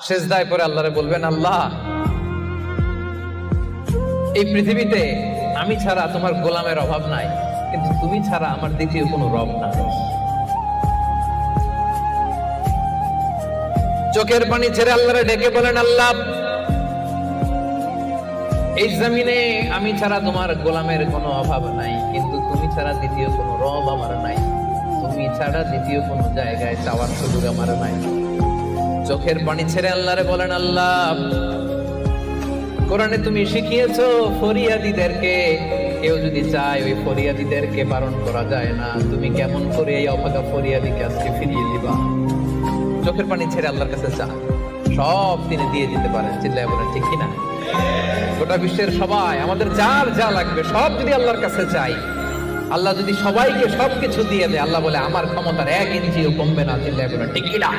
সেজদায় পরে আল্লাহরে বলবেন, আল্লাহ এই পৃথিবীতে আমি ছাড়া তোমার গোলামের অভাব নাই, কিন্তু তুমি ছাড়া আমার দ্বিতীয় কোনো রব নাই। চোখের পানি ছেড়ে আল্লাহরে ডেকে বলেন, আল্লাহ এই জমিনে আমি ছাড়া তোমার গোলামের কোনো অভাব নাই, কিন্তু তুমি ছাড়া দ্বিতীয় কোনো রব আমার নাই, তুমি ছাড়া দ্বিতীয় কোনো জায়গায় চাওয়ার সুযোগ আমার নাই। চোখের পানি ছেড়ে আল্লাহরে বলেন, আল্লাহ কোরআনে তুমি শিখিয়েছো ফরিয়াদীদেরকে কেউ যদি চায় ওই ফরিয়াদীদেরকে বারণ করা যায় না, তুমি কেমন করে এই অভাগা ফরিয়াদীকে আজকে ফিরিয়ে দিবা? চোখের পানি ছেড়ে আল্লাহর কাছে চা, সব তিনি দিয়ে দিতে পারেন। চিল্লায় বলেন ঠিক কিনা? গোটা বিশ্বের সবাই আমাদের যার যা লাগবে সব যদি আল্লাহর কাছে চাই, আল্লাহ যদি সবাইকে সবকিছু দিয়ে দেয়, আল্লাহ বলে আমার ক্ষমতার 1 ইঞ্চিও কমবে না। চিল্লায় বলেন ঠিক কিনা?